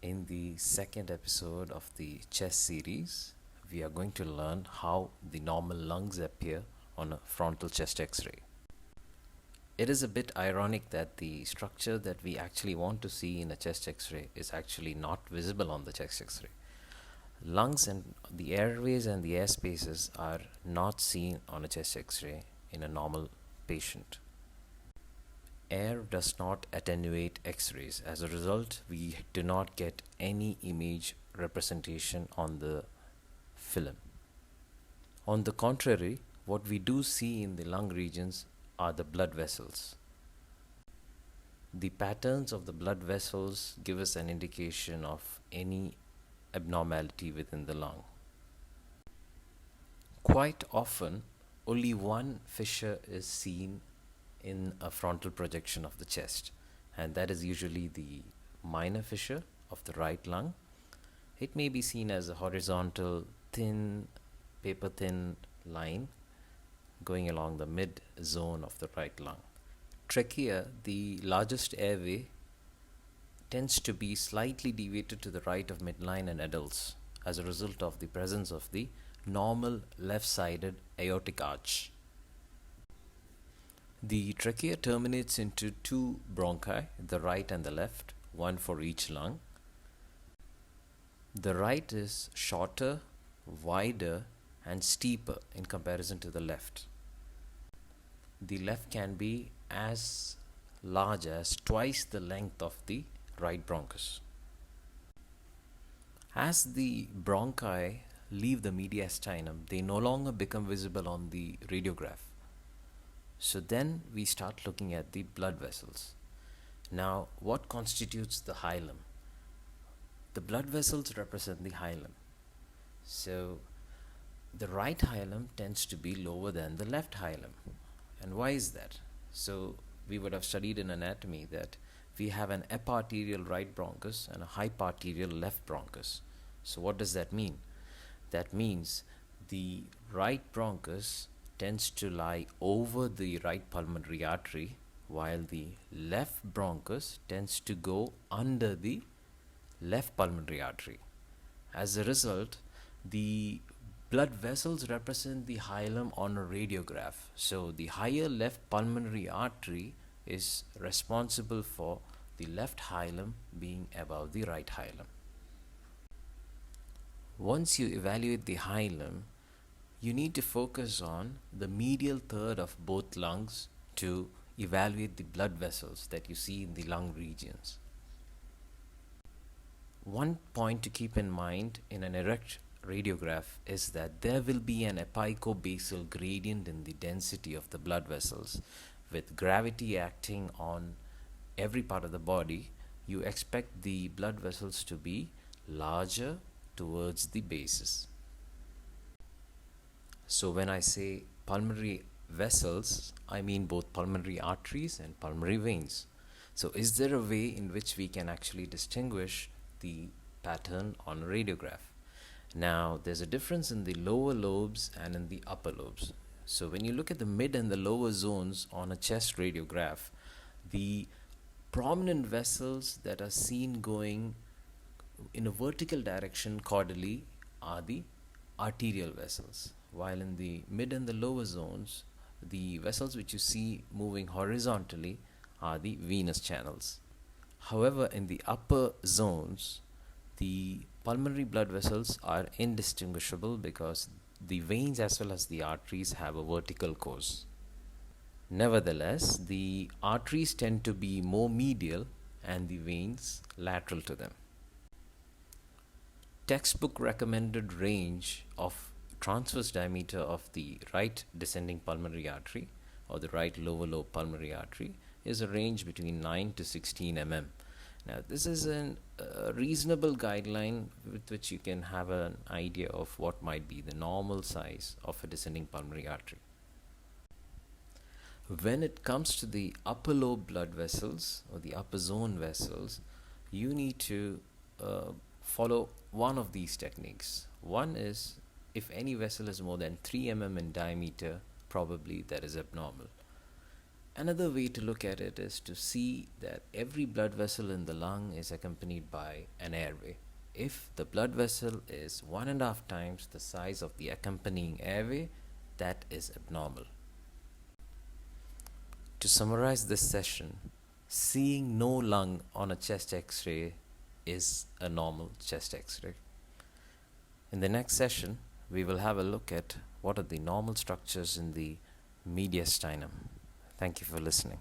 In the second episode of the chest series, we are going to learn how the normal lungs appear on a frontal chest X-ray. It is a bit ironic that the structure that we actually want to see in a chest X-ray is actually not visible on the chest X-ray. Lungs and the airways and the air spaces are not seen on a chest X-ray in a normal patient. Air does not attenuate X-rays. As a result, we do not get any image representation on the film. On the contrary, what we do see in the lung regions are the blood vessels. The patterns of the blood vessels give us an indication of any abnormality within the lung. Quite often, only one fissure is seen in a frontal projection of the chest, and that is usually the minor fissure of the right lung. It may be seen as a horizontal, thin, paper thin line going along the mid zone of the right lung. Trachea, the largest airway, tends to be slightly deviated to the right of midline in adults as a result of the presence of the normal left-sided aortic arch. The trachea terminates into two bronchi, the right and the left, one for each lung. The right is shorter, wider, and steeper in comparison to the left. The left can be as large as twice the length of the right bronchus. As the bronchi leave the mediastinum, they no longer become visible on the radiograph. So then we start looking at the blood vessels. Now, what constitutes the hilum? The blood vessels represent the hilum. So the right hilum tends to be lower than the left hilum. And why is that? So we would have studied in anatomy that we have an eparterial right bronchus and a hyparterial left bronchus. So what does that mean? That means the right bronchus tends to lie over the right pulmonary artery, while the left bronchus tends to go under the left pulmonary artery. As a result, the blood vessels represent the hilum on a radiograph. So the higher left pulmonary artery is responsible for the left hilum being above the right hilum. Once you evaluate the hilum, you need to focus on the medial third of both lungs to evaluate the blood vessels that you see in the lung regions. One point to keep in mind in an erect radiograph is that there will be an apicobasal gradient in the density of the blood vessels. With gravity acting on every part of the body, you expect the blood vessels to be larger towards the bases. So when I say pulmonary vessels, I mean both pulmonary arteries and pulmonary veins. So is there a way in which we can actually distinguish the pattern on a radiograph? Now, there's a difference in the lower lobes and in the upper lobes. So when you look at the mid and the lower zones on a chest radiograph, the prominent vessels that are seen going in a vertical direction caudally are the arterial vessels, while in the mid and the lower zones, the vessels which you see moving horizontally are the venous channels. However, in the upper zones, the pulmonary blood vessels are indistinguishable because the veins as well as the arteries have a vertical course. Nevertheless, the arteries tend to be more medial and the veins lateral to them. Textbook recommended range of transverse diameter of the right descending pulmonary artery or the right lower lobe pulmonary artery is a range between 9 to 16 mm. Now, this is a reasonable guideline with which you can have an idea of what might be the normal size of a descending pulmonary artery. When it comes to the upper lobe blood vessels or the upper zone vessels, you need to follow one of these techniques. One is, if any vessel is more than 3 mm in diameter, probably that is abnormal. Another way to look at it is to see that every blood vessel in the lung is accompanied by an airway. If the blood vessel is 1.5 times the size of the accompanying airway, that is abnormal. To summarize this session, seeing no lung on a chest x-ray is a normal chest x-ray. In the next session, we will have a look at what are the normal structures in the mediastinum. Thank you for listening.